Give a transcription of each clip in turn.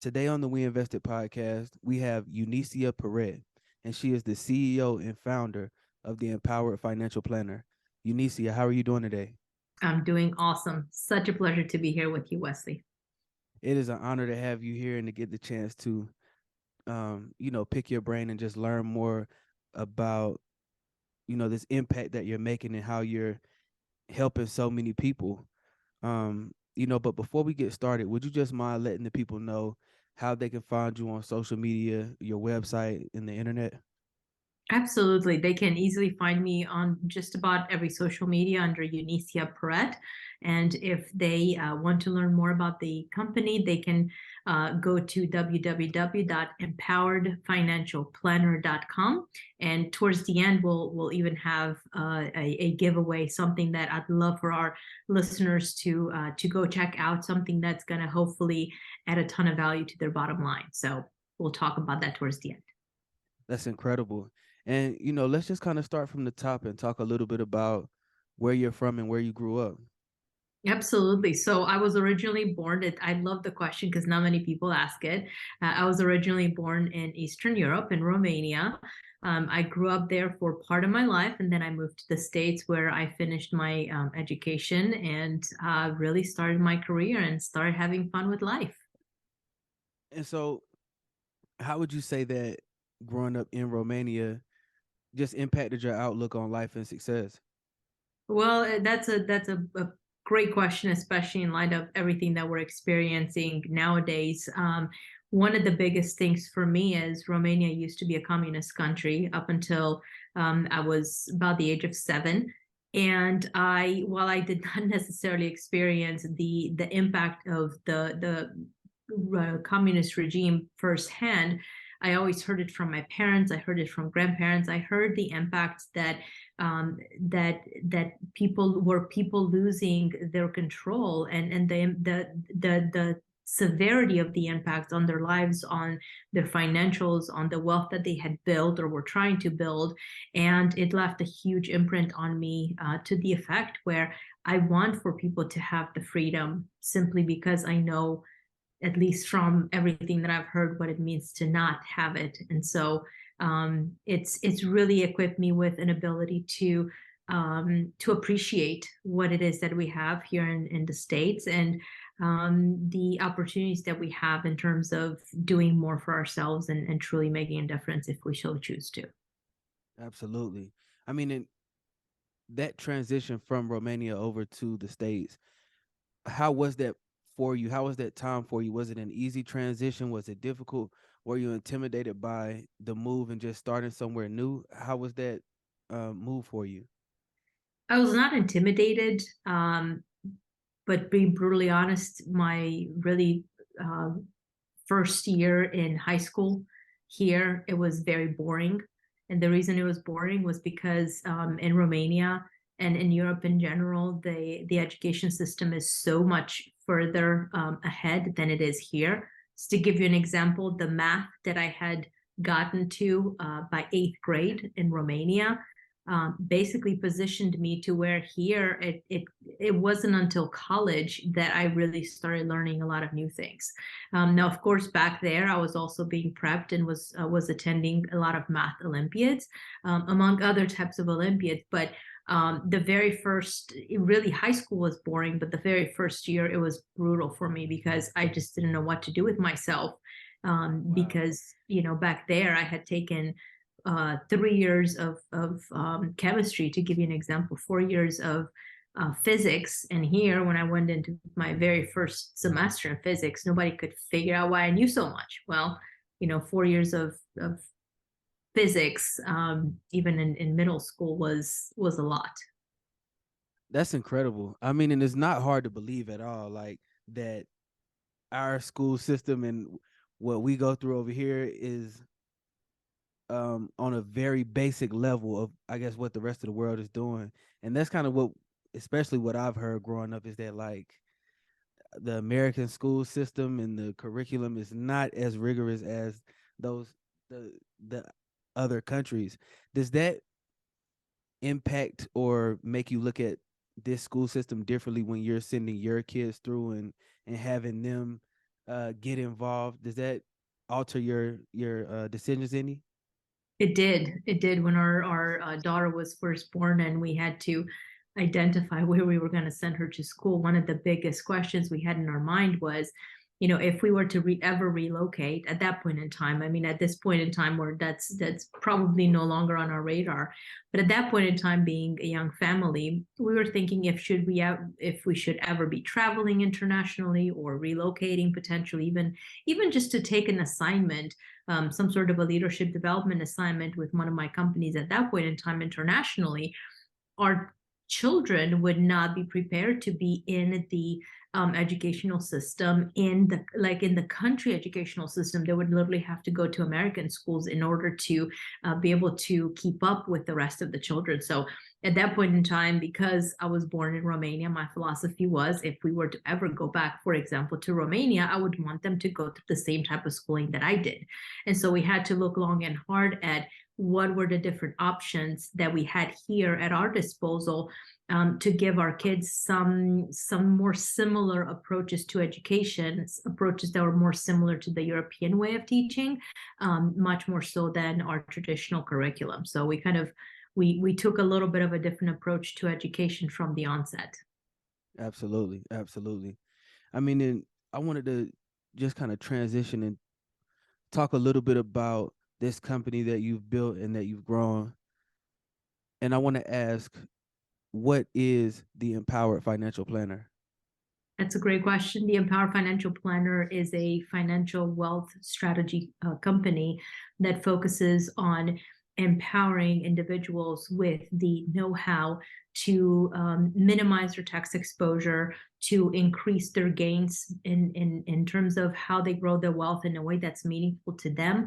Today on the WEInvested podcast, we have Eunicia Peret, and she is the CEO and founder of the Empowered Financial Planner. Eunicia, how are you doing today? I'm doing awesome. Such a pleasure to be here with you, Wesley. It is an honor to have you here and to get the chance to, pick your brain and just learn more about, this impact that you're making and how you're helping so many people. But before we get started, would you just mind letting the people know how they can find you on social media, your website, and the internet? Absolutely. They can easily find me on just about every social media under Eunicia Peret. And if they want to learn more about the company, they can go to www.empoweredfinancialplanner.com. And towards the end, we'll even have a giveaway, something that I'd love for our listeners to go check out, something that's going to hopefully add a ton of value to their bottom line. So we'll talk about that towards the end. That's incredible. And let's just kind of start from the top and talk a little bit about where you're from and where you grew up. Absolutely. So I was originally born. I love the question because not many people ask it. I was originally born in Eastern Europe, in Romania. I grew up there for part of my life, and then I moved to the States where I finished my education and really started my career and started having fun with life. And so, how would you say that growing up in Romania just impacted your outlook on life and success? Well, that's a great question, especially in light of everything that we're experiencing nowadays. One of the biggest things for me is Romania used to be a communist country up until I was about the age of 7. And while I did not necessarily experience the impact of the communist regime firsthand, I always heard it from my parents. I heard it from grandparents. I heard the impact that people losing their control and the severity of the impact on their lives, on their financials, on the wealth that they had built or were trying to build. And it left a huge imprint on me, to the effect where I want for people to have the freedom, simply because I know, at least from everything that I've heard, what it means to not have it. And so it's really equipped me with an ability to appreciate what it is that we have here in the States, and the opportunities that we have in terms of doing more for ourselves and truly making a difference if we so choose to. Absolutely. I mean, that transition from Romania over to the States, how was that for you? How was that time for you? Was it an easy transition? Was it difficult? Were you intimidated by the move and just starting somewhere new? How was that move for you? I was not intimidated, but being brutally honest, my really uh, first year in high school here, it was very boring. And the reason it was boring was because in Romania and in Europe in general, the education system is so much further ahead than it is here. Just to give you an example, the math that I had gotten to by eighth grade in Romania basically positioned me to where here it wasn't until college that I really started learning a lot of new things. Now, of course, back there I was also being prepped and was attending a lot of math Olympiads, among other types of Olympiads. But the very first, really, high school was boring, but the very first year it was brutal for me because I just didn't know what to do with myself. Wow. Because back there I had taken 3 years of chemistry, to give you an example, 4 years of physics. And here, when I went into my very first semester in physics, nobody could figure out why I knew so much. Well, 4 years of physics, even in middle school, was a lot. That's incredible. I mean, and it's not hard to believe at all, like that our school system and what we go through over here is on a very basic level of, I guess, what the rest of the world is doing. And that's kind of what, especially what I've heard growing up, is that like the American school system and the curriculum is not as rigorous as those the other countries. Does that impact or make you look at this school system differently when you're sending your kids through and having them get involved? Does that alter your decisions any? It did. It did when our daughter was first born and we had to identify where we were going to send her to school. One of the biggest questions we had in our mind was, if we were to ever relocate at that point in time. I mean, at this point in time, where that's probably no longer on our radar. But at that point in time, being a young family, we were thinking if we should ever be traveling internationally or relocating potentially, even just to take an assignment, some sort of a leadership development assignment with one of my companies at that point in time internationally. Our children would not be prepared to be in the educational system in the country educational system. They would literally have to go to American schools in order to be able to keep up with the rest of the children. So at that point in time, because I was born in Romania, my philosophy was, if we were to ever go back, for example, to Romania, I would want them to go through the same type of schooling that I did. And so we had to look long and hard at what were the different options that we had here at our disposal, to give our kids some more similar approaches to education, approaches that were more similar to the European way of teaching, much more so than our traditional curriculum. So we took a little bit of a different approach to education from the onset. Absolutely, absolutely. I mean, and I wanted to just kind of transition and talk a little bit about this company that you've built and that you've grown. And I want to ask, what is the Empowered Financial Planner? That's a great question. The Empower Financial Planner is a financial wealth strategy company that focuses on empowering individuals with the know-how to minimize their tax exposure, to increase their gains in terms of how they grow their wealth in a way that's meaningful to them,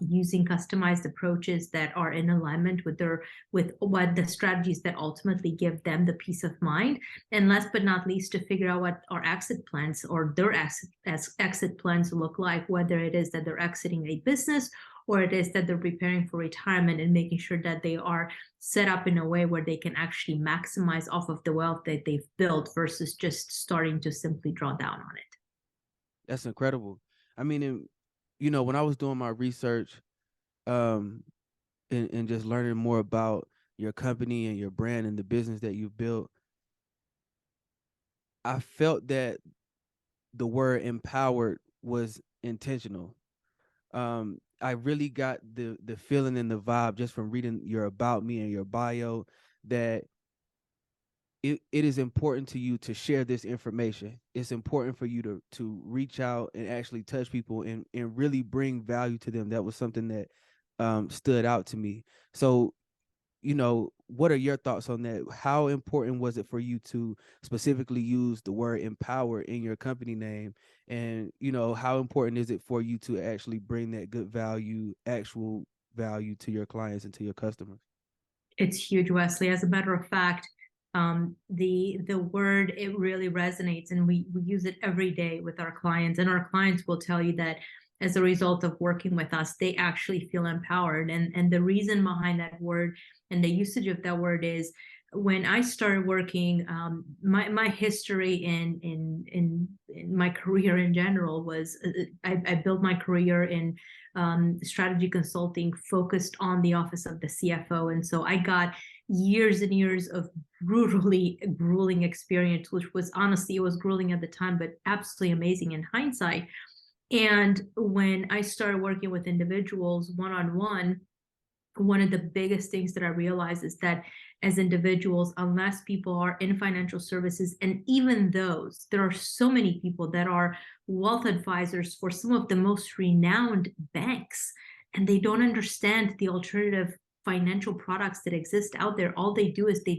using customized approaches that are in alignment with what the strategies that ultimately give them the peace of mind. And last but not least, to figure out what our exit plans or their exit plans look like, whether it is that they're exiting a business or it is that they're preparing for retirement, and making sure that they are set up in a way where they can actually maximize off of the wealth that they've built versus just starting to simply draw down on it. That's incredible. I mean, when I was doing my research, um, and just learning more about your company and your brand and the business that you've built, I felt that the word empowered was intentional. I really got the feeling and the vibe just from reading your about me and your bio that it is important to you to share this information. It's important for you to reach out and actually touch people and really bring value to them. That was something that stood out to me. So, what are your thoughts on that? How important was it for you to specifically use the word empower in your company name? And, how important is it for you to actually bring that good value, actual value to your clients and to your customers? It's huge, Wesley. As a matter of fact, the word, it really resonates, and we use it every day with our clients. And our clients will tell you that as a result of working with us, they actually feel empowered. And the reason behind that word and the usage of that word is, when I started working, my history in my career in general was, I built my career in strategy consulting focused on the office of the CFO. And so I got years and years of brutally grueling experience, which was, honestly, it was grueling at the time, but absolutely amazing in hindsight. And when I started working with individuals one-on-one, one of the biggest things that I realized is that as individuals, unless people are in financial services, and even those, there are so many people that are wealth advisors for some of the most renowned banks, and they don't understand the alternative financial products that exist out there. All they do is they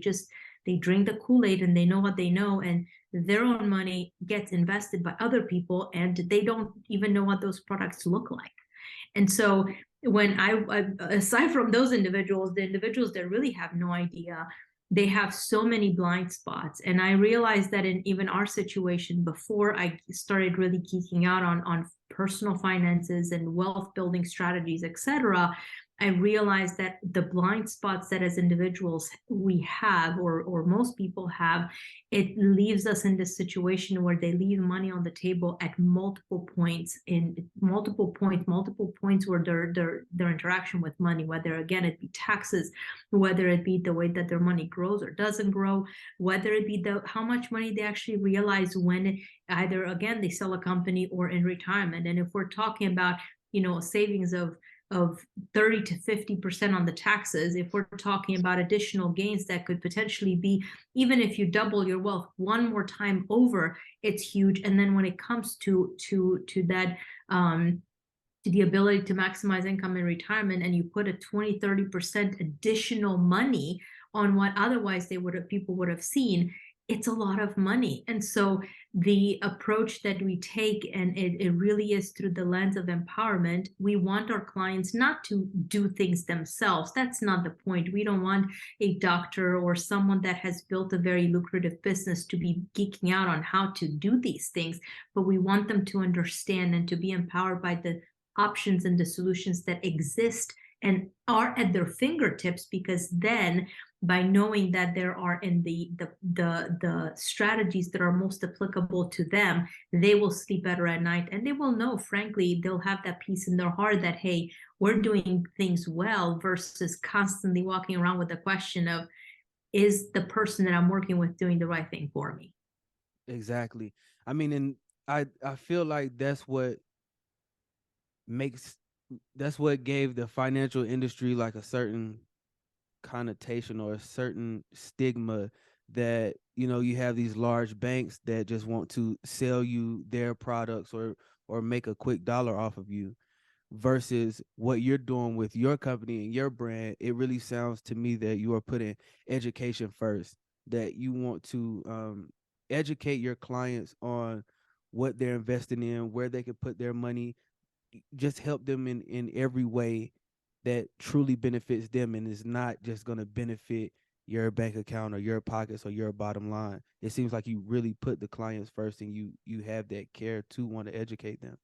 drink the Kool-Aid, and they know what they know, and their own money gets invested by other people, and they don't even know what those products look like. And so when aside from those individuals, the individuals that really have no idea, they have so many blind spots. And I realized that in even our situation, before I started really geeking out on personal finances and wealth building strategies, etc., I realized that the blind spots that as individuals we have, or most people have, it leaves us in this situation where they leave money on the table at multiple points, multiple points where their interaction with money, whether again it be taxes, whether it be the way that their money grows or doesn't grow, whether it be the how much money they actually realize when either again they sell a company or in retirement. And if we're talking about, a savings of 30 to 50% on the taxes, if we're talking about additional gains that could potentially be, even if you double your wealth one more time over, it's huge. And then when it comes to that, to the ability to maximize income in retirement, and you put a 20-30% additional money on what otherwise people would have seen, it's a lot of money. And so the approach that we take, and it really is through the lens of empowerment. We want our clients not to do things themselves. That's not the point. We don't want a doctor or someone that has built a very lucrative business to be geeking out on how to do these things, but we want them to understand and to be empowered by the options and the solutions that exist and are at their fingertips, because then by knowing that there are in the strategies that are most applicable to them, they will sleep better at night, and they will know, frankly, they'll have that peace in their heart that, hey, we're doing things well, versus constantly walking around with the question of, is the person that I'm working with doing the right thing for me? Exactly. I mean, and I feel like makes that's what gave the financial industry like a certain connotation or a certain stigma, that you have these large banks that just want to sell you their products or make a quick dollar off of you, versus what you're doing with your company and your brand. It really sounds to me that you are putting education first, that you want to educate your clients on what they're investing in, where they can put their money, just help them in every way that truly benefits them and is not just going to benefit your bank account or your pockets or your bottom line. It seems like you really put the clients first, and you have that care to want to educate them.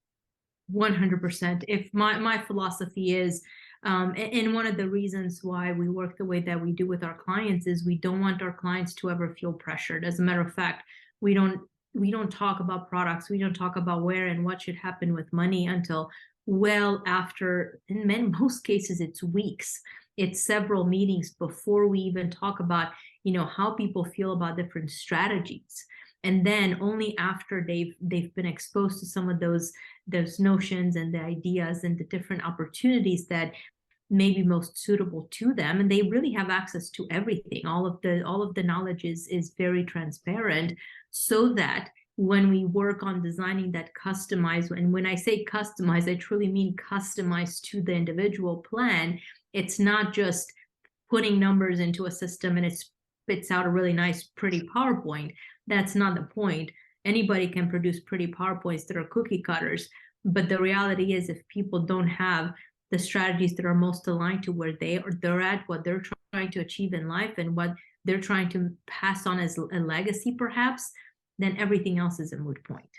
100%. If my philosophy is, and one of the reasons why we work the way that we do with our clients is we don't want our clients to ever feel pressured. As a matter of fact, we don't we don't talk about products. We don't talk about where and what should happen with money until well after, in most cases, it's weeks. It's several meetings before we even talk about, how people feel about different strategies. And then only after they've been exposed to some of those notions and the ideas and the different opportunities that may be most suitable to them, and they really have access to everything. All of the knowledge is very transparent, so that when we work on designing that customized, and when I say customized, I truly mean customized to the individual plan. It's not just putting numbers into a system and it spits out a really nice pretty PowerPoint. That's not the point. Anybody can produce pretty PowerPoints that are cookie cutters, but the reality is, if people don't have the strategies that are most aligned to where they're at, what they're trying to achieve in life, and what they're trying to pass on as a legacy, perhaps, then everything else is a moot point.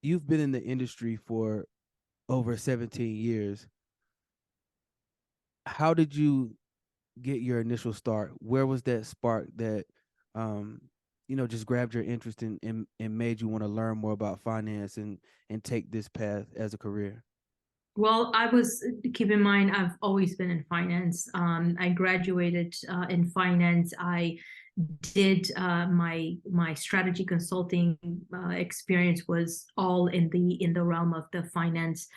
You've been in the industry for over 17 years. How did you get your initial start? Where was that spark that um just grabbed your interest and made you want to learn more about finance and take this path as a career? Well, keep in mind, I've always been in finance. I graduated in finance. I did my strategy consulting experience was all in the realm of the finance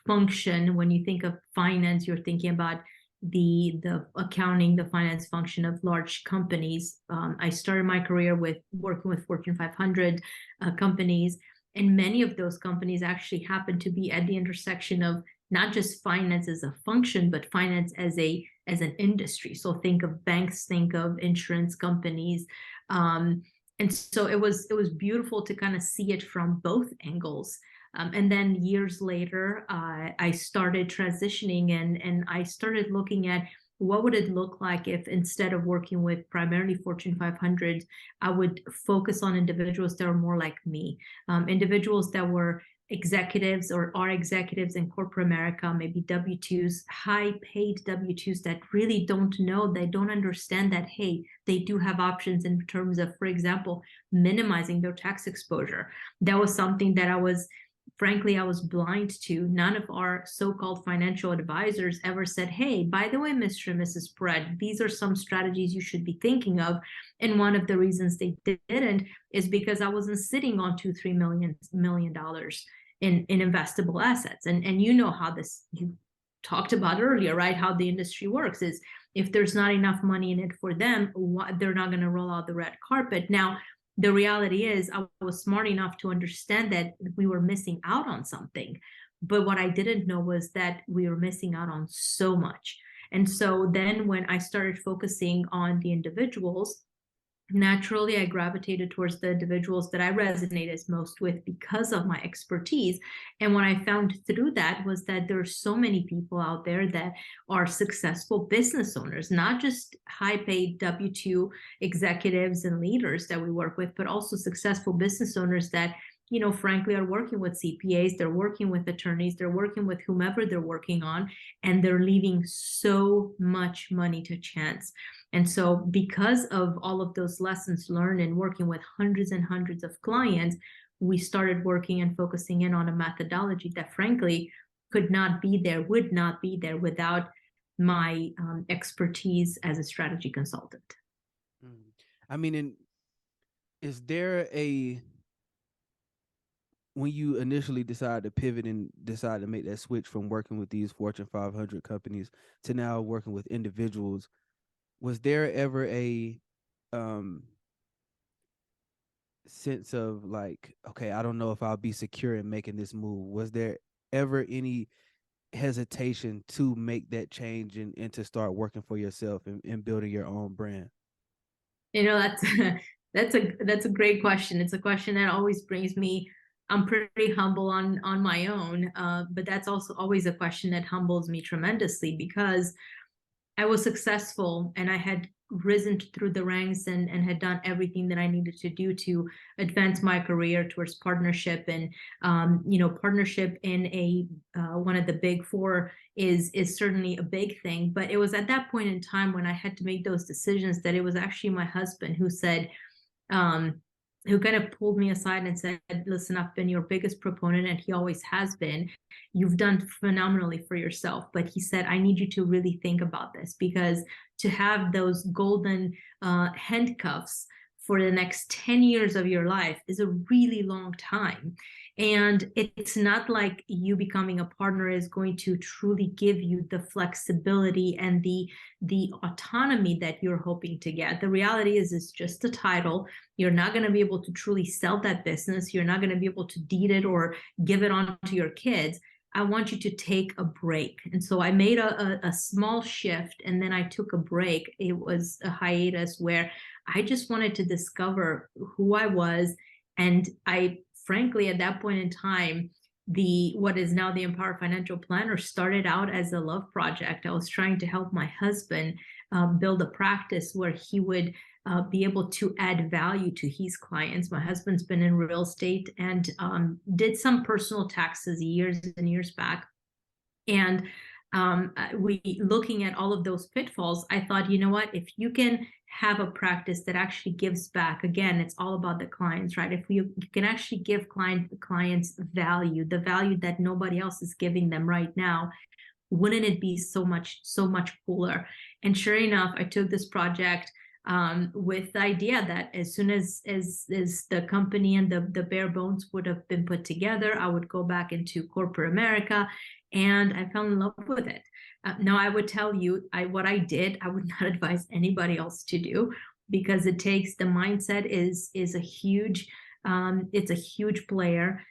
function. When you think of finance, you're thinking about the accounting, the finance function of large companies. I started my career with working with Fortune 500 companies, and many of those companies actually happen to be at the intersection of not just finance as a function, but finance as an industry. So think of banks, think of insurance companies. And so it was beautiful to kind of see it from both angles. And then years later, I started transitioning, and I started looking at what would it look like if, instead of working with primarily Fortune 500, I would focus on individuals that are more like me, individuals that were executives or are executives in corporate America, maybe W-2s, high paid W-2s that really don't know, they don't understand that, hey, they do have options in terms of, for example, minimizing their tax exposure. That was something that frankly, I was blind to. None of our so-called financial advisors ever said, hey, by the way, Mr. and Mrs. Peret, these are some strategies you should be thinking of. And one of the reasons they didn't is because I wasn't sitting on $2-3 million in investable assets. And you know how this, you talked about earlier, right? How the industry works is if there's not enough money in it for them, they're not going to roll out the red carpet. Now, the reality is I was smart enough to understand that we were missing out on something. But what I didn't know was that we were missing out on so much. And so then when I started focusing on the individuals, naturally I gravitated towards the individuals that I resonated most with because of my expertise. And what I found through that was that there are so many people out there that are successful business owners, not just high paid W-2 executives and leaders that we work with, but also successful business owners that, you know, frankly, are working with CPAs, they're working with attorneys, they're working with whomever they're working on, and they're leaving so much money to chance. And so because of all of those lessons learned and working with hundreds and hundreds of clients, we started working and focusing in on a methodology that frankly could not be there, would not be there without my expertise as a strategy consultant. I mean, is there when you initially decide to pivot and decide to make that switch from working with these Fortune 500 companies to now working with individuals, was there ever a sense of like, okay, I don't know if I'll be secure in making this move? Was there ever any hesitation to make that change and to start working for yourself and building your own brand? You know, that's a great question. It's a question that always brings me. I'm pretty humble on my own, but that's also always a question that humbles me tremendously because I was successful and I had risen through the ranks and had done everything that I needed to do to advance my career towards partnership. And you know, partnership in a one of the big four is certainly a big thing. But it was at that point in time when I had to make those decisions that it was actually my husband who said, um, who kind of pulled me aside and said, listen, I've been your biggest proponent, and he always has been. You've done phenomenally for yourself. But he said, I need you to really think about this, because to have those golden handcuffs for the next 10 years of your life is a really long time. And it's not like you becoming a partner is going to truly give you the flexibility and the autonomy that you're hoping to get. The reality is it's just a title. You're not going to be able to truly sell that business. You're not going to be able to deed it or give it on to your kids. I want you to take a break. And so I made a small shift, and then I took a break. It was a hiatus where I just wanted to discover who I was. And I, frankly, at that point in time, what is now the Empower Financial Planner started out as a love project. I was trying to help my husband build a practice where he would be able to add value to his clients. My husband's been in real estate and did some personal taxes years and years back. And we looking at all of those pitfalls, I thought, you know what, if you can have a practice that actually gives back, again, it's all about the clients, right? If you can actually give clients value, the value that nobody else is giving them right now, wouldn't it be so much cooler? And sure enough, I took this project with the idea that as soon as the company and the bare bones would have been put together, I would go back into corporate America, and I fell in love with it. Now, I would tell you, what I did, I would not advise anybody else to do, because it takes, the mindset is a huge, it's a huge player.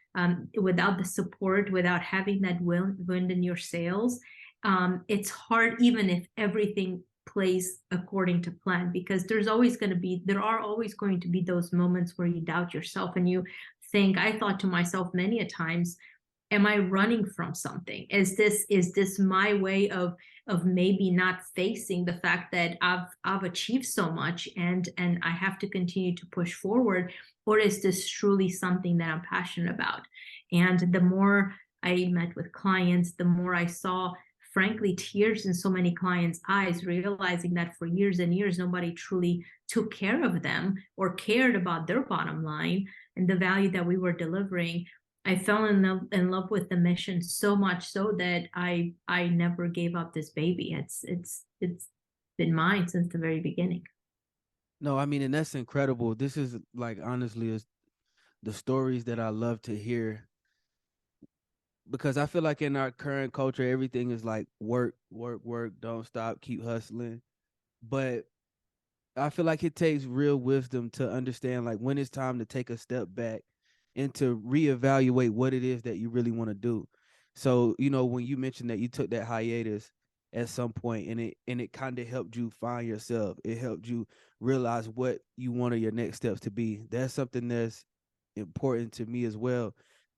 Without the support, without having that wind in your sails, it's hard, even if everything plays according to plan, because there are always going to be those moments where you doubt yourself and you think, I thought to myself many a times, am I running from something? Is this my way of maybe not facing the fact that I've achieved so much and I have to continue to push forward? Or is this truly something that I'm passionate about? And the more I met with clients, the more I saw, frankly, tears in so many clients' eyes, realizing that for years and years, nobody truly took care of them or cared about their bottom line and the value that we were delivering. I fell in love with the mission so much so that I never gave up this baby. It's been mine since the very beginning. No, I mean, and that's incredible. This is like honestly is the stories that I love to hear because I feel like in our current culture, everything is like work, work, work, don't stop, keep hustling. But I feel like it takes real wisdom to understand like when it's time to take a step back and to reevaluate what it is that you really want to do. So, when you mentioned that you took that hiatus at some point and it kind of helped you find yourself. It helped you realize what you wanted your next steps to be. That's something that's important to me as well.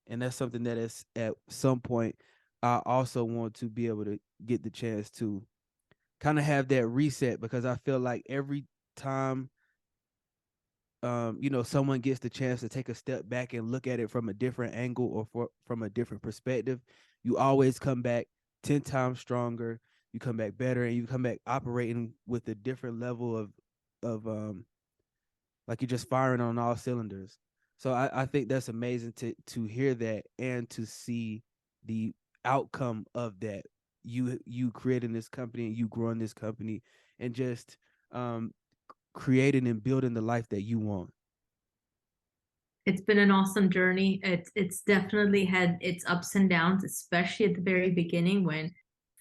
And that's something that is at some point I also want to be able to get the chance to kind of have that reset because I feel like every time someone gets the chance to take a step back and look at it from a different angle or from a different perspective, you always come back 10 times stronger. You come back better and you come back operating with a different level of like you're just firing on all cylinders. So I think that's amazing to hear that and to see the outcome of that. You creating this company and you growing this company and just um creating and building the life that you want. It's been an awesome journey. It's definitely had its ups and downs, especially at the very beginning when,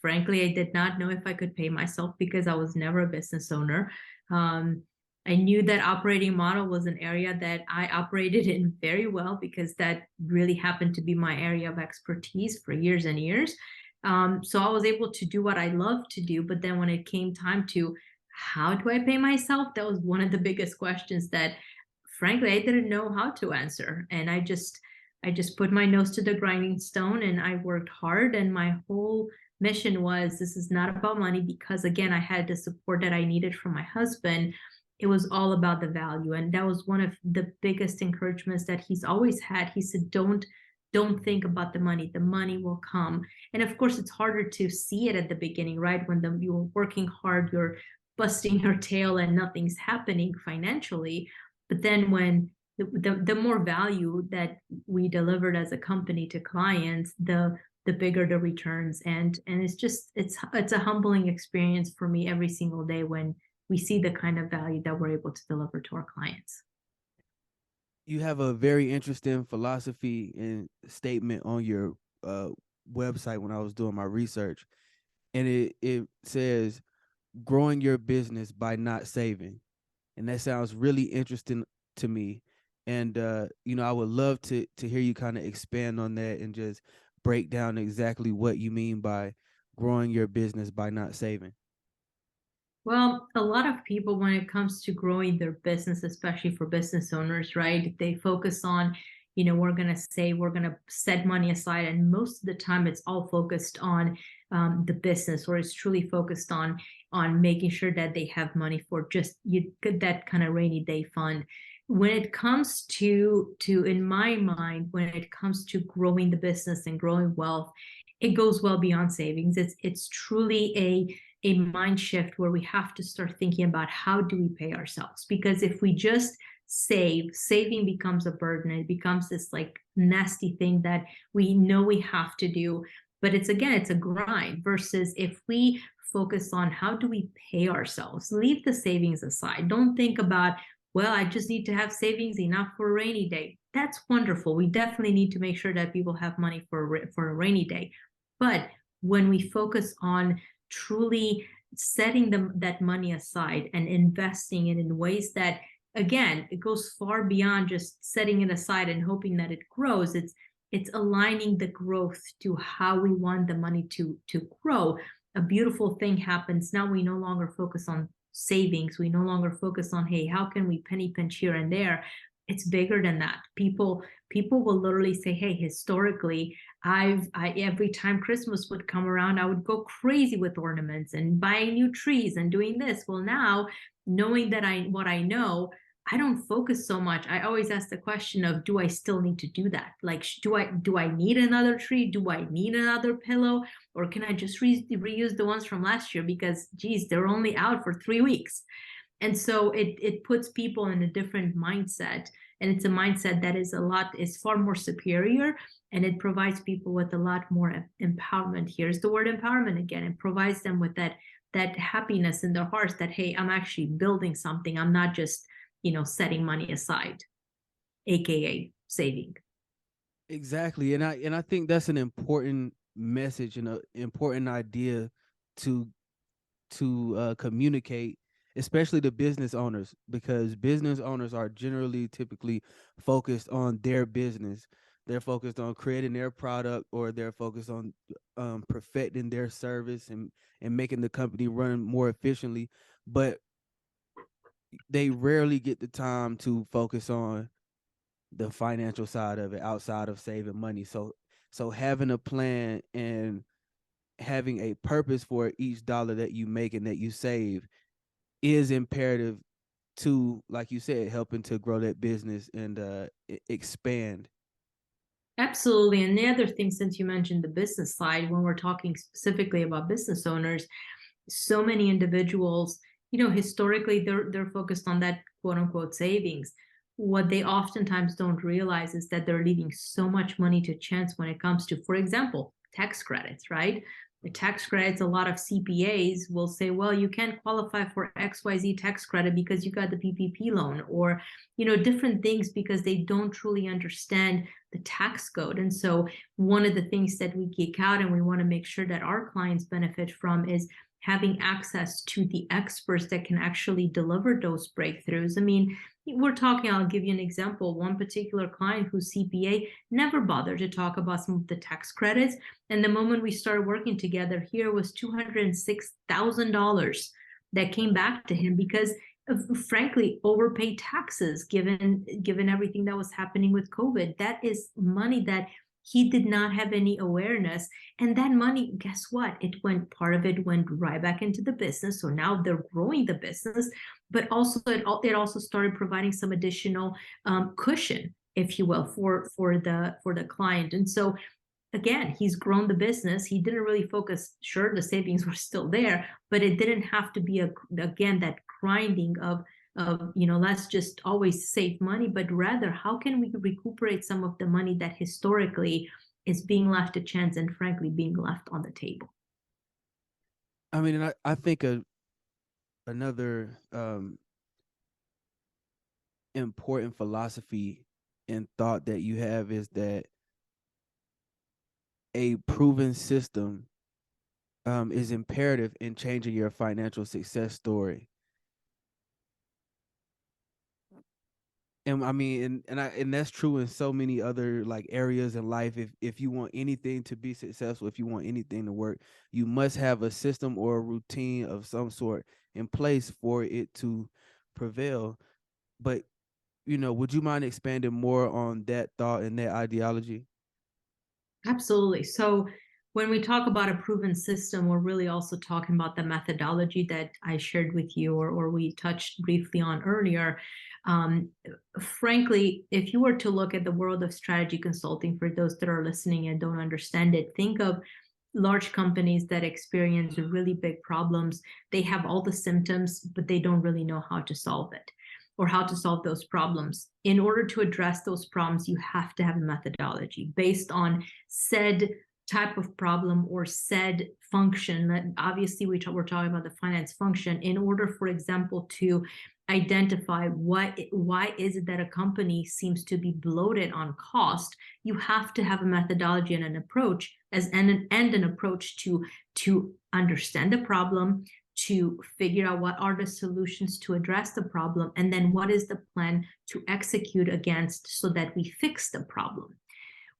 frankly, I did not know if I could pay myself because I was never a business owner. Um, I knew that operating model was an area that I operated in very well because that really happened to be my area of expertise for years and years. So I was able to do what I love to do. But then when it came time to how do I pay myself, that was one of the biggest questions that frankly I didn't know how to answer. And I just put my nose to the grinding stone and I worked hard. And my whole mission was this is not about money because again, I had the support that I needed from my husband. It was all about the value. And that was one of the biggest encouragements that he's always had. He said, don't think about the money will come. And of course it's harder to see it at the beginning, right? When you're working hard, you're busting your tail and nothing's happening financially. But then when the more value that we delivered as a company to clients, the bigger the returns. And it's a humbling experience for me every single day when we see the kind of value that we're able to deliver to our clients. You have a very interesting philosophy and statement on your uh, website when I was doing my research, and it says growing your business by not saving, and that sounds really interesting to me. And I would love to hear you kind of expand on that and just break down exactly what you mean by growing your business by not saving. Well, a lot of people, when it comes to growing their business, especially for business owners, right, they focus on, we're going to say we're going to set money aside. And most of the time, it's all focused on the business, or it's truly focused on making sure that they have money for just that kind of rainy day fund. When it comes to in my mind, when it comes to growing the business and growing wealth, it goes well beyond savings. It's truly a mind shift where we have to start thinking about how do we pay ourselves, because if we just saving becomes a burden. It becomes this like nasty thing that we know we have to do, but it's a grind. Versus if we focus on how do we pay ourselves, leave the savings aside, don't think about, well, I just need to have savings enough for a rainy day. That's wonderful. We definitely need to make sure that people have money for a rainy day. But when we focus on truly setting that money aside and investing it in ways that, again, it goes far beyond just setting it aside and hoping that it grows. It's aligning the growth to how we want the money to grow. A beautiful thing happens. Now we no longer focus on savings. We no longer focus on, hey, how can we penny pinch here and there? It's bigger than that. People will literally say, hey, historically, I every time Christmas would come around, I would go crazy with ornaments and buying new trees and doing this. Well, now knowing that what I know, I don't focus so much. I always ask the question of, do I still need to do that? Like, do I need another tree? Do I need another pillow? Or can I just reuse the ones from last year? Because geez, they're only out for 3 weeks. And so it puts people in a different mindset. And it's a mindset that is far more superior, and it provides people with a lot more empowerment. Here's the word empowerment again. It provides them with that happiness in their hearts that, hey, I'm actually building something. I'm not just, setting money aside, aka saving. Exactly. And I think that's an important message and an important idea to communicate, especially to business owners, because business owners are generally typically focused on their business. They're focused on creating their product, or they're focused on perfecting their service and making the company run more efficiently. But they rarely get the time to focus on the financial side of it outside of saving money. So having a plan and having a purpose for each dollar that you make and that you save is imperative to, like you said, helping to grow that business and expand. Absolutely. And the other thing, since you mentioned the business side, when we're talking specifically about business owners, so many individuals, historically they're focused on that quote unquote savings. What they oftentimes don't realize is that they're leaving so much money to chance when it comes to, for example, tax credits, right? The tax credits, a lot of CPAs will say, well, you can't qualify for XYZ tax credit because you got the PPP loan, or, different things, because they don't truly understand the tax code. And so one of the things that we geek out and we want to make sure that our clients benefit from is having access to the experts that can actually deliver those breakthroughs. I mean, I'll give you an example. One particular client whose CPA never bothered to talk about some of the tax credits. And the moment we started working together, here was $206,000 that came back to him because of, frankly, overpaid taxes, given everything that was happening with COVID. That is money that he did not have any awareness. And that money, guess what? Part of it went right back into the business. So now they're growing the business, but also it also started providing some additional cushion, if you will, for the client. And so again, he's grown the business. He didn't really focus. Sure, the savings were still there, but it didn't have to be again that grinding of let's just always save money, but rather how can we recuperate some of the money that historically is being left to chance and frankly being left on the table. I mean, and I think another important philosophy and thought that you have is that a proven system is imperative in changing your financial success story. And I mean, and that's true in so many other like areas in life. If you want anything to be successful, if you want anything to work, you must have a system or a routine of some sort in place for it to prevail. But would you mind expanding more on that thought and that ideology? Absolutely. So when we talk about a proven system, we're really also talking about the methodology that I shared with you, or we touched briefly on earlier. Um, Frankly, if you were to look at the world of strategy consulting, for those that are listening and don't understand it, think of large companies that experience really big problems. They have all the symptoms, but they don't really know how to solve it or how to solve those problems. In order to address those problems, you have to have a methodology based on said type of problem or said function. That obviously we're talking about the finance function. In order, for example, to identify why is it that a company seems to be bloated on cost, you have to have a methodology and an approach and an approach to understand the problem, to figure out what are the solutions to address the problem, and then what is the plan to execute against so that we fix the problem.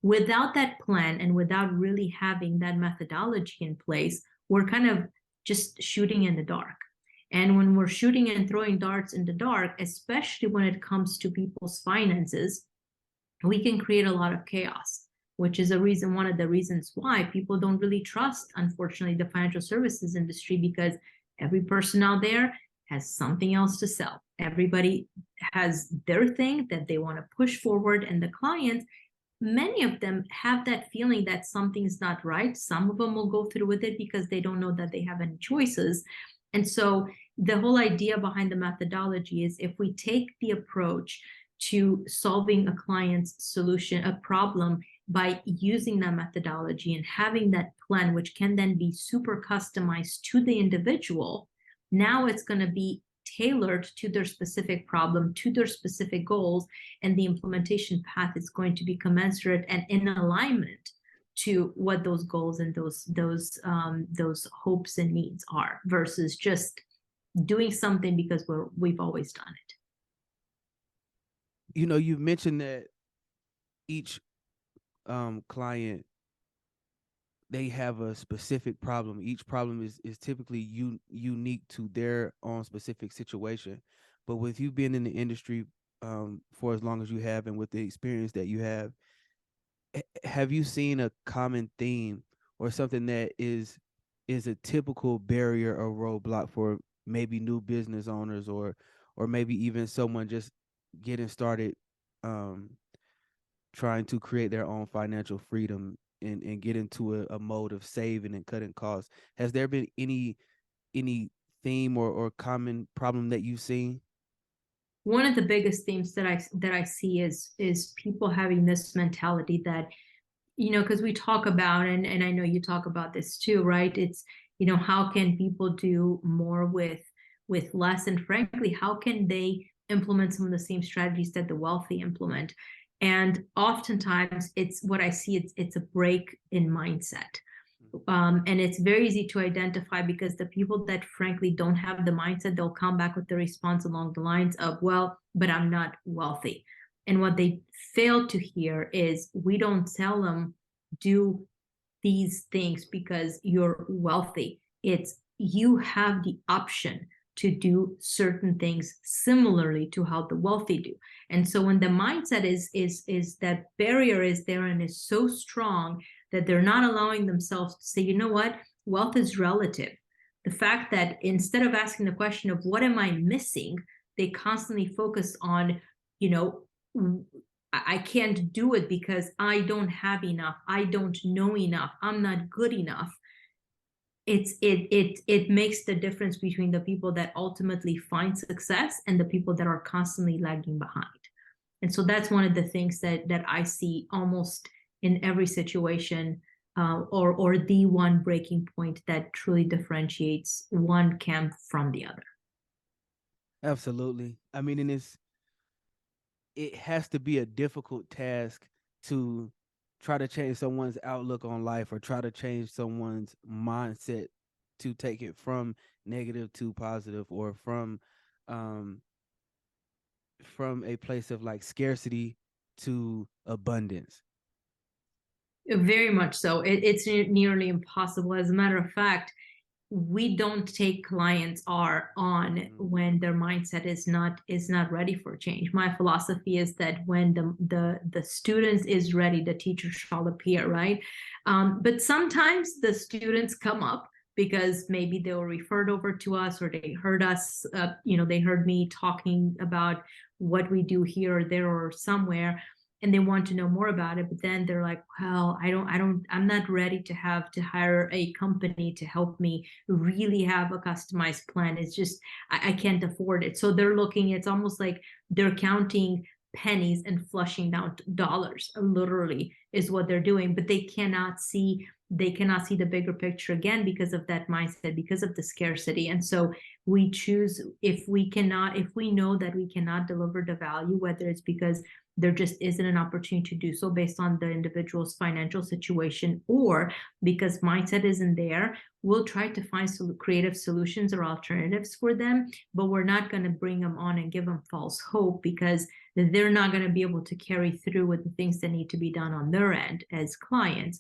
Without that plan and without really having that methodology in place, we're kind of just shooting in the dark. And when we're shooting and throwing darts in the dark, especially when it comes to people's finances, we can create a lot of chaos, which is one of the reasons why people don't really trust, unfortunately, the financial services industry, because every person out there has something else to sell. Everybody has their thing that they want to push forward, and the clients, many of them have that feeling that something's not right. Some of them will go through with it because they don't know that they have any choices. And so the whole idea behind the methodology is, if we take the approach to solving a client's solution, a problem, by using that methodology and having that plan, which can then be super customized to the individual, now it's going to be tailored to their specific problem, to their specific goals, and the implementation path is going to be commensurate and in alignment to what those goals and those hopes and needs are, versus just doing something because we've always done it. You know, you've mentioned that each client, they have a specific problem. Each problem is typically unique to their own specific situation. But with you being in the industry for as long as you have, and with the experience that you have you seen a common theme or something that is a typical barrier or roadblock for maybe new business owners, or maybe even someone just getting started, um, trying to create their own financial freedom and get into a mode of saving and cutting costs? Has there been any theme or common problem that you've seen? One of the biggest themes that I see is people having this mentality that, because we talk about, and I know you talk about this too, right? It's, how can people do more with less? And frankly, how can they implement some of the same strategies that the wealthy implement? And oftentimes it's what I see, it's a break in mindset. And it's very easy to identify, because the people that frankly don't have the mindset, they'll come back with the response along the lines of, well, but I'm not wealthy. And what they fail to hear is, we don't tell them do these things because you're wealthy. It's, you have the option to do certain things similarly to how the wealthy do. And so when the mindset is that barrier is there and is so strong that they're not allowing themselves to say, you know what, wealth is relative. The fact that instead of asking the question of what am I missing, they constantly focus on, I can't do it because I don't have enough, I don't know enough, I'm not good enough. It makes the difference between the people that ultimately find success and the people that are constantly lagging behind. And so that's one of the things that I see almost in every situation, or the one breaking point that truly differentiates one camp from the other. Absolutely. I mean, and it has to be a difficult task to try to change someone's outlook on life, or try to change someone's mindset to take it from negative to positive, or um from a place of like scarcity to abundance. Very much so. It's nearly impossible. As a matter of fact, we don't take clients on when their mindset is not ready for change. My philosophy is that when the students is ready, the teacher shall appear, right? But sometimes the students come up because maybe they were referred over to us, or they heard us, they heard me talking about what we do here or there or somewhere, and they want to know more about it. But then they're like, well, I'm not ready to hire a company to help me really have a customized plan. It's just, I can't afford it. So they're looking, it's almost like they're counting pennies and flushing down dollars, literally is what they're doing. But they cannot see the bigger picture, again, because of that mindset, because of the scarcity. And so we choose, if we know that we cannot deliver the value, whether it's because there just isn't an opportunity to do so based on the individual's financial situation, or because mindset isn't there, we'll try to find creative solutions or alternatives for them, but we're not going to bring them on and give them false hope, because they're not going to be able to carry through with the things that need to be done on their end as clients.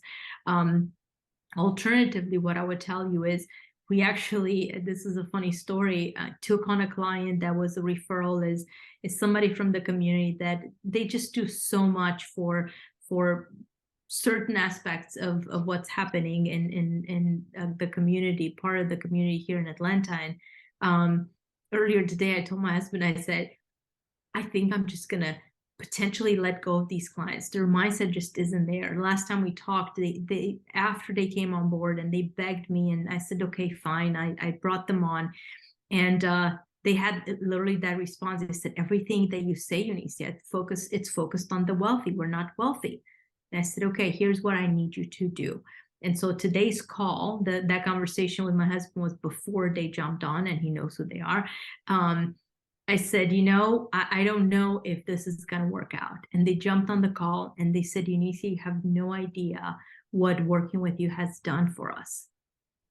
Alternatively, what I would tell you is, we actually, this is a funny story, took on a client that was a referral, is somebody from the community that they just do so much for certain aspects of what's happening in the community, part of the community here in Atlanta. And earlier today, I told my husband, I said, I think I'm just going to potentially let go of these clients. Their mindset just isn't there. Last time we talked, they after they came on board and they begged me, and I said, okay, fine. I brought them on, and they had literally that response. They said, everything that you say, Eunicia, it's focused on the wealthy. We're not wealthy. And I said, okay, here's what I need you to do. And so today's call, that conversation with my husband was before they jumped on, and he knows who they are. I said, I don't know if this is going to work out. And they jumped on the call and they said, Eunice, you have no idea what working with you has done for us.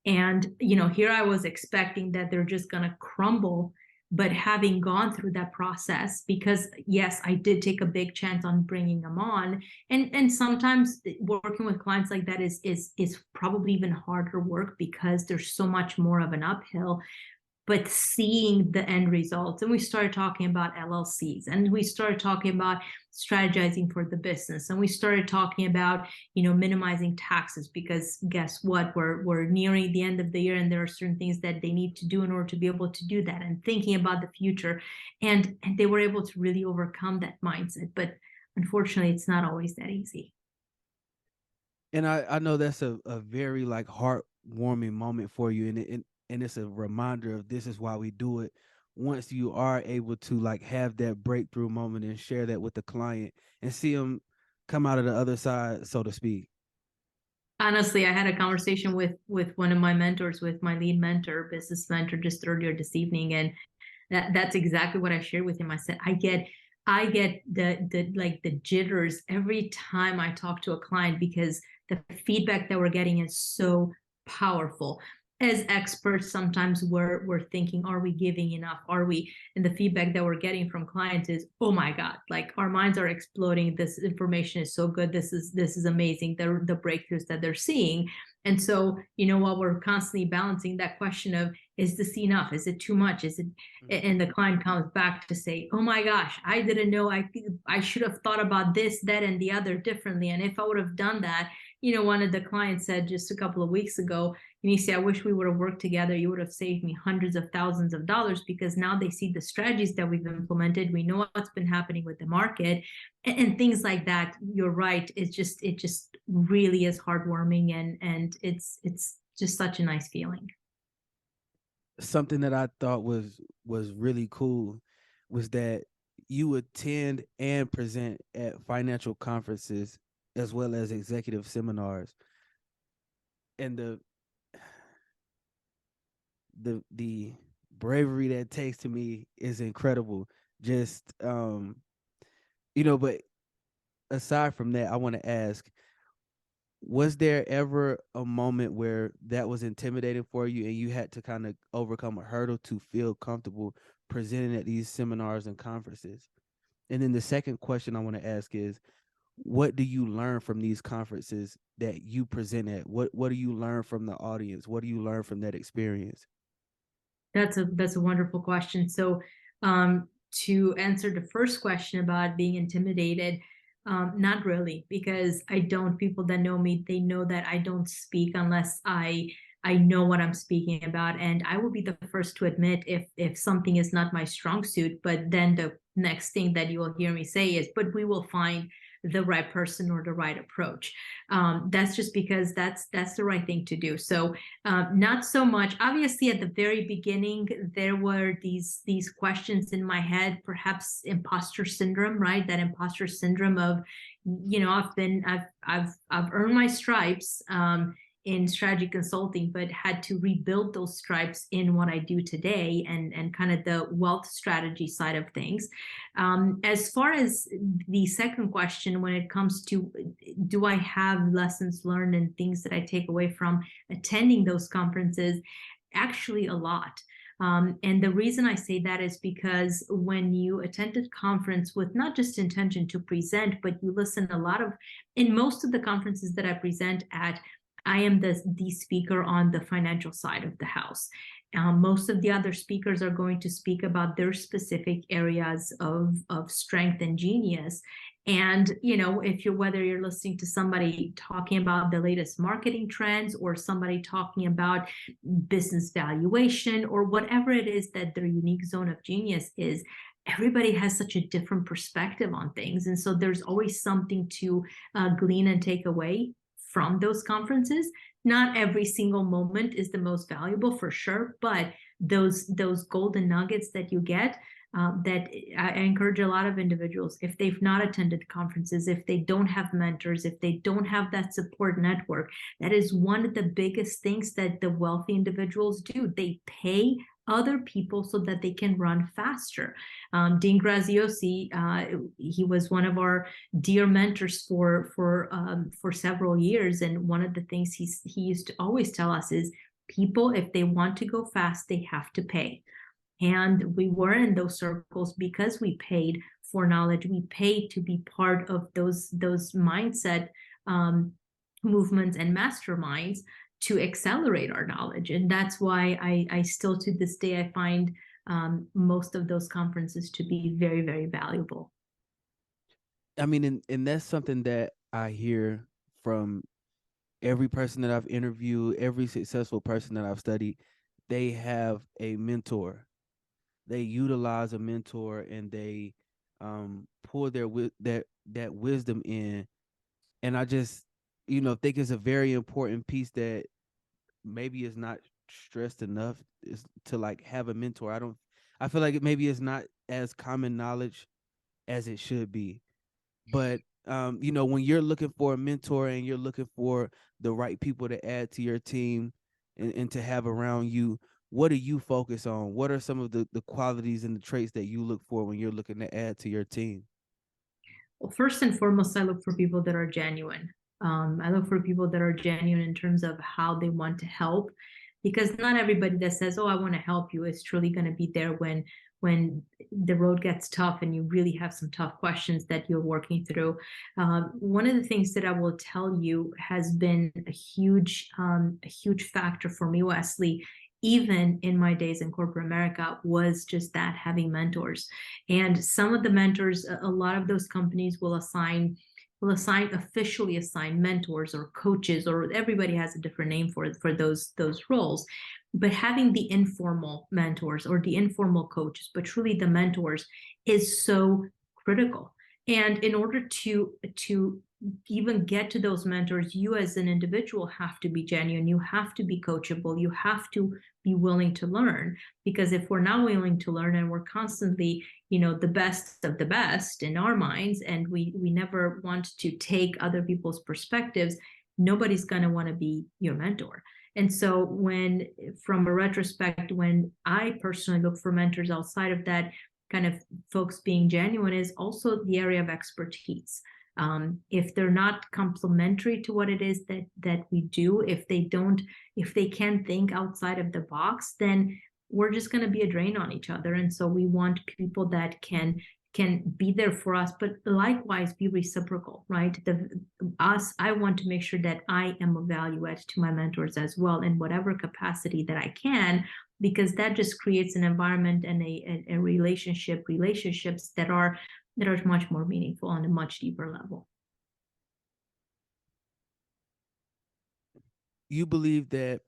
And, here I was expecting that they're just going to crumble. But having gone through that process, because yes, I did take a big chance on bringing them on. And sometimes working with clients like that is probably even harder work because there's so much more of an uphill. But seeing the end results, and we started talking about LLCs, and we started talking about strategizing for the business, and we started talking about minimizing taxes, because guess what, we're nearing the end of the year, and there are certain things that they need to do in order to be able to do that, and thinking about the future, and they were able to really overcome that mindset. But unfortunately, it's not always that easy. And I know that's a very like heartwarming moment for you, and it's a reminder of this is why we do it. Once you are able to like have that breakthrough moment and share that with the client and see them come out of the other side, so to speak. Honestly, I had a conversation with one of my mentors, with my lead mentor, business mentor, just earlier this evening, and that's exactly what I shared with him. I said, I get the jitters every time I talk to a client, because the feedback that we're getting is so powerful. As experts, sometimes we're thinking, are we giving enough? Are we? And the feedback that we're getting from clients is, oh my God, like our minds are exploding. This information is so good. This is amazing. The breakthroughs that they're seeing. And so, while we're constantly balancing that question of, is this enough? Is it too much? Is it? And the client comes back to say, oh my gosh, I didn't know. I should have thought about this, that, and the other differently. And if I would have done that, one of the clients said just a couple of weeks ago, Eunicia, I wish we would have worked together. You would have saved me hundreds of thousands of dollars, because now they see the strategies that we've implemented. We know what's been happening with the market, and things like that. You're right. It just really is heartwarming, and it's just such a nice feeling. Something that I thought was really cool was that you attend and present at financial conferences as well as executive seminars. And the bravery that takes to me is incredible. Just but aside from that, I want to ask, was there ever a moment where that was intimidating for you and you had to kind of overcome a hurdle to feel comfortable presenting at these seminars and conferences? And then the second question I want to ask is, what do you learn from these conferences that you present at? What do you learn from the audience? What do you learn from that experience? That's a wonderful question. So, to answer the first question about being intimidated, not really, because I don't. People that know me, they know that I don't speak unless I know what I'm speaking about, and I will be the first to admit if something is not my strong suit. But then the next thing that you will hear me say is, "But we will find the right person or the right approach." That's just because that's the right thing to do. So, not so much. Obviously, at the very beginning, there were these questions in my head, perhaps imposter syndrome, right? That imposter syndrome of, I've earned my stripes. In strategy consulting, but had to rebuild those stripes in what I do today, and kind of the wealth strategy side of things. As far as the second question, when it comes to, do I have lessons learned and things that I take away from attending those conferences? Actually, a lot. And the reason I say that is because when you attend a conference with not just intention to present, but you listen a lot of, in most of the conferences that I present at, I am the speaker on the financial side of the house. Most of the other speakers are going to speak about their specific areas of strength and genius. And, if whether you're listening to somebody talking about the latest marketing trends, or somebody talking about business valuation, or whatever it is that their unique zone of genius is, everybody has such a different perspective on things. And so there's always something to glean and take away from those conferences. Not every single moment is the most valuable, for sure, but those golden nuggets that you get, that I encourage a lot of individuals, if they've not attended conferences, if they don't have mentors, if they don't have that support network, that is one of the biggest things that the wealthy individuals do. They pay other people so that they can run faster. Dean Graziosi, he was one of our dear mentors for several years, and one of the things he used to always tell us is, people, if they want to go fast, they have to pay. And we were in those circles because we paid for knowledge. We paid to be part of those mindset movements and masterminds to accelerate our knowledge. And that's why I still, to this day, I find most of those conferences to be very, very valuable. I mean, and that's something that I hear from every person that I've interviewed, every successful person that I've studied. They have a mentor. They utilize a mentor, and they pour that wisdom in. And I just, think it's a very important piece that maybe is not stressed enough, is to like have a mentor. I feel like maybe it's not as common knowledge as it should be. But when you're looking for a mentor and you're looking for the right people to add to your team, and to have around you, what do you focus on? What are some of the qualities and the traits that you look for when you're looking to add to your team? Well, first and foremost, I look for people that are genuine. I look for people that are genuine in terms of how they want to help, because not everybody that says, "Oh, I want to help you," is truly going to be there when the road gets tough and you really have some tough questions that you're working through. One of the things that I will tell you has been a huge factor for me, Wesley, even in my days in corporate America, was just that, having mentors. And some of the mentors, a lot of those companies will officially assign mentors or coaches, or everybody has a different name for those roles. But having the informal mentors or the informal coaches, but truly the mentors, is so critical. And in order to even get to those mentors, you as an individual have to be genuine. You have to be coachable. You have to be willing to learn. Because if we're not willing to learn, and we're constantly, the best of the best in our minds, and we never want to take other people's perspectives, nobody's going to want to be your mentor. And so from a retrospect, when I personally look for mentors outside of that kind of folks being genuine, is also the area of expertise. If they're not complementary to what it is that we do, if they can't think outside of the box, then we're just going to be a drain on each other. And so we want people that can be there for us, but likewise be reciprocal, right? I want to make sure that I am of value add to my mentors as well, in whatever capacity that I can, because that just creates an environment and a relationships that are much more meaningful on a much deeper level. You believe that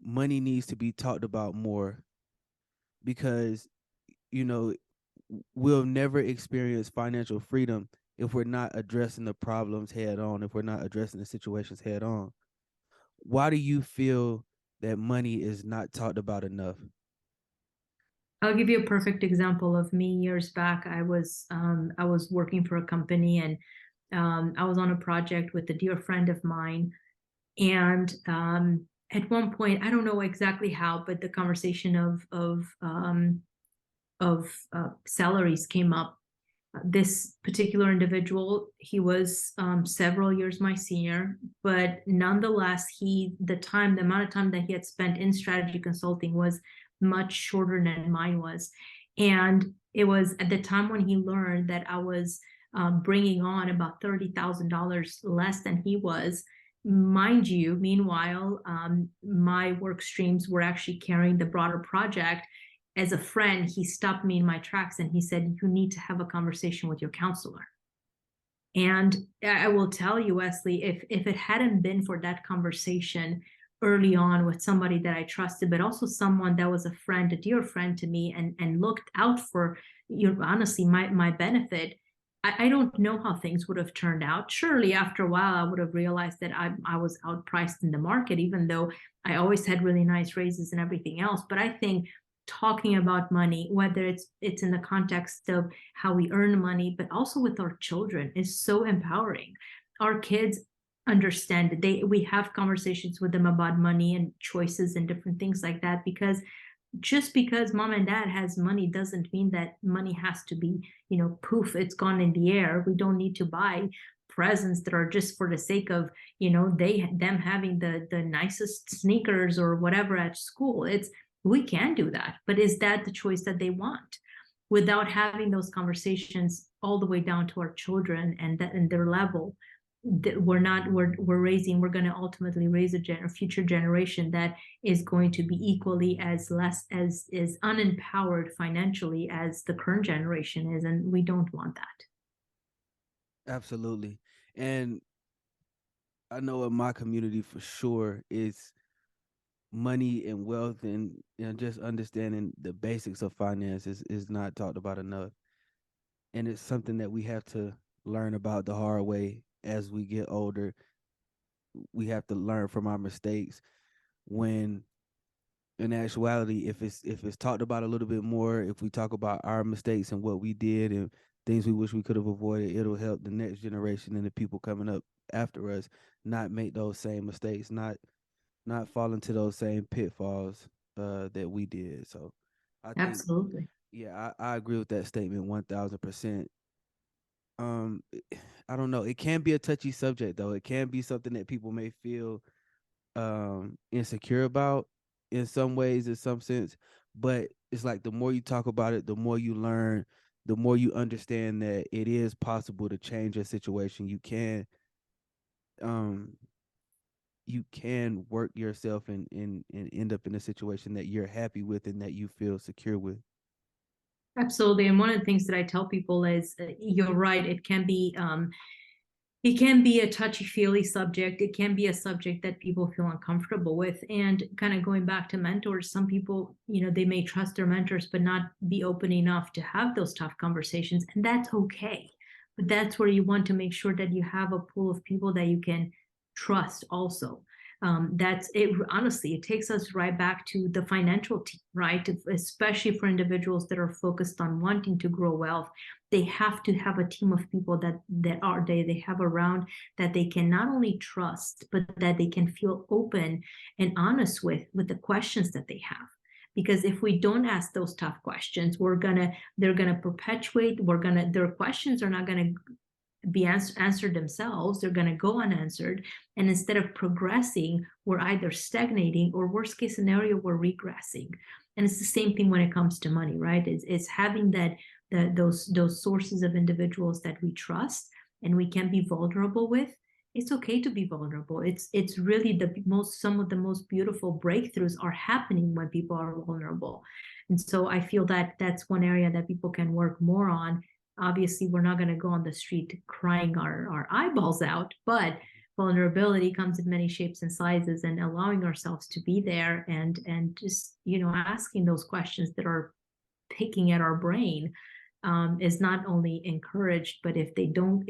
money needs to be talked about more, because we'll never experience financial freedom if we're not addressing the problems head on, if we're not addressing the situations head on. Why do you feel that money is not talked about enough? I'll give you a perfect example of me. Years back, I was working for a company, and I was on a project with a dear friend of mine. And at one point, I don't know exactly how, but the conversation of salaries came up. This particular individual, he was several years my senior, but nonetheless, the amount of time that he had spent in strategy consulting was much shorter than mine was. And it was at the time when he learned that I was bringing on about $30,000 less than he was. Mind you, meanwhile, my work streams were actually carrying the broader project. As a friend, he stopped me in my tracks and he said, "You need to have a conversation with your counselor." And I will tell you, Wesley, if it hadn't been for that conversation early on with somebody that I trusted, but also someone that was a friend, a dear friend to me, and looked out for, honestly, my benefit, I don't know how things would have turned out. Surely after a while, I would have realized that I was outpriced in the market, even though I always had really nice raises and everything else. But I think talking about money, whether it's in the context of how we earn money, but also with our children, is so empowering. Our kids understand that we have conversations with them about money and choices and different things like that, because just because mom and dad has money doesn't mean that money has to be, poof, it's gone in the air. We don't need to buy presents that are just for the sake of, them having the nicest sneakers or whatever at school. We can do that, but is that the choice that they want? Without having those conversations all the way down to our children and that and their level, that we're going to ultimately raise a future generation that is going to be equally as less as is unempowered financially as the current generation is, and we don't want that. Absolutely. And I know in my community for sure it's money and wealth, and just understanding the basics of finance is not talked about enough. And it's something that we have to learn about the hard way as we get older. We have to learn from our mistakes, when in actuality, if it's talked about a little bit more, if we talk about our mistakes and what we did and things we wish we could have avoided, it'll help the next generation and the people coming up after us not make those same mistakes, not fall into those same pitfalls that we did. So I think, Absolutely. yeah, I agree with that statement 1000%. Um, I don't know. It can be a touchy subject though. It can be something that people may feel insecure about in some ways, in some sense. But it's like the more you talk about it, the more you learn, the more you understand that it is possible to change a situation. Um you can work yourself and end up in a situation that you're happy with and that you feel secure with. Absolutely. And one of the things that I tell people is, you're right, it can be a touchy feely subject. It can be a subject that people feel uncomfortable with. And kind of going back to mentors, some people, they may trust their mentors, but not be open enough to have those tough conversations. And that's okay. But that's where you want to make sure that you have a pool of people that you can trust also. That's it. Honestly, it takes us right back to the financial team, right? Especially for individuals that are focused on wanting to grow wealth, they have to have a team of people that they have around, that they can not only trust, but that they can feel open and honest with the questions that they have. Because if we don't ask those tough questions, they're gonna perpetuate. Their questions are not gonna be answered themselves. They're going to go unanswered, and instead of progressing, we're either stagnating, or worst case scenario, we're regressing. And it's the same thing when it comes to money, right? It's having those sources of individuals that we trust and we can be vulnerable with. It's okay to be vulnerable. It's really some of the most beautiful breakthroughs are happening when people are vulnerable. And so I feel that that's one area that people can work more on. Obviously, we're not going to go on the street crying our eyeballs out, but vulnerability comes in many shapes and sizes, and allowing ourselves to be there and just, asking those questions that are picking at our brain, is not only encouraged, but if they go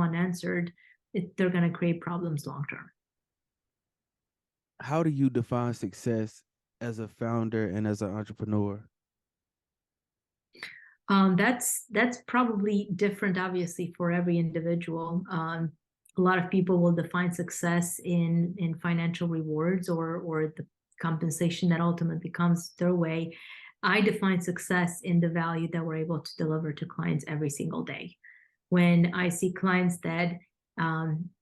unanswered, they're going to create problems long term. How do you define success as a founder and as an entrepreneur? That's probably different, obviously, for every individual. A lot of people will define success in financial rewards, or the compensation that ultimately comes their way. I define success in the value that we're able to deliver to clients every single day. When I see clients that,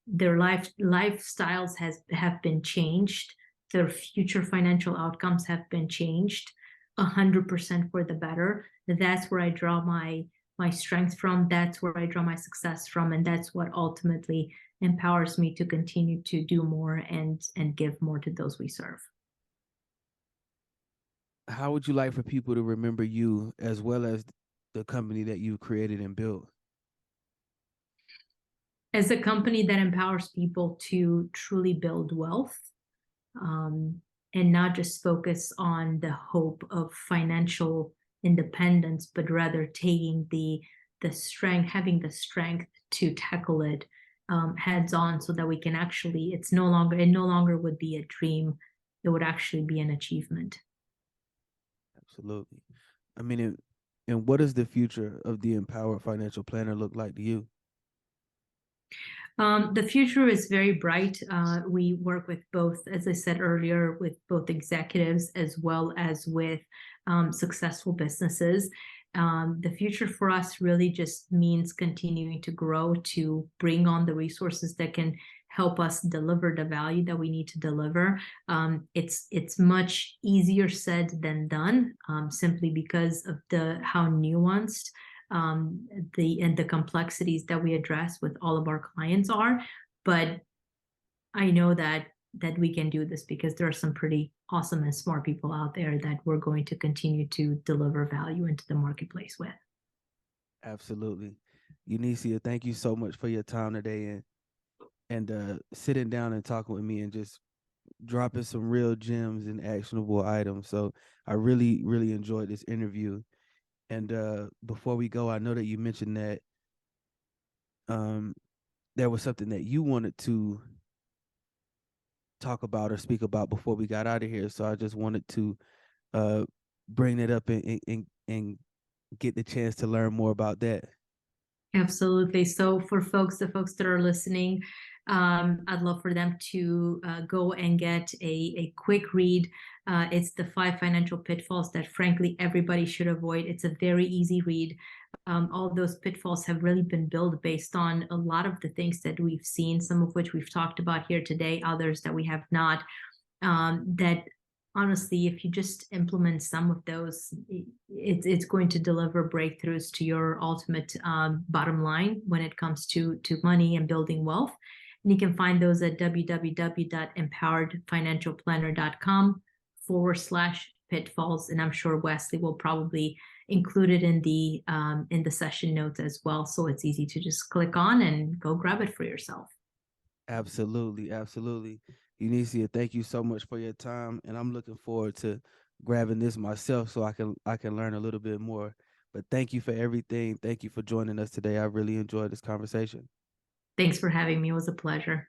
their lifestyles have been changed, their future financial outcomes have been changed 100% for the better, that's where I draw my strength from. That's where I draw my success from, and that's what ultimately empowers me to continue to do more and give more to those we serve. How would you like for people to remember you as well as the company that you created and built? As a company that empowers people to truly build wealth, um, and not just focus on the hope of financial independence, but rather taking the strength, having the strength to tackle it heads on, so that we can actually, it no longer would be a dream, it would actually be an achievement. Absolutely. I mean, and what does the future of the empowered financial planner look like to you? The future is very bright. We work with both, as I said earlier, with both executives as well as with successful businesses. The future for us really just means continuing to grow, to bring on the resources that can help us deliver the value that we need to deliver. It's much easier said than done, simply because of the how nuanced the complexities that we address with all of our clients are. But I know that we can do this because there are some pretty awesome and smart people out there that we're going to continue to deliver value into the marketplace with. Absolutely. Eunicia, thank you so much for your time today and sitting down and talking with me and just dropping some real gems and actionable items. So I really, really enjoyed this interview. And before we go, I know that you mentioned that um, there was something that you wanted to talk about or speak about before we got out of here. So I just wanted to uh, bring it up and get the chance to learn more about that. Absolutely. So for the folks that are listening, I'd love for them to go and get a quick read. It's the 5 financial pitfalls that, frankly, everybody should avoid. It's a very easy read. All those pitfalls have really been built based on a lot of the things that we've seen, some of which we've talked about here today, others that we have not. That honestly, if you just implement some of those, it's going to deliver breakthroughs to your ultimate bottom line when it comes to money and building wealth. And you can find those at www.empoweredfinancialplanner.com/pitfalls. And I'm sure Wesley will probably include it in the session notes as well. So it's easy to just click on and go grab it for yourself. Absolutely, absolutely. Eunicia, thank you so much for your time, and I'm looking forward to grabbing this myself so I can learn a little bit more. But thank you for everything. Thank you for joining us today. I really enjoyed this conversation. Thanks for having me. It was a pleasure.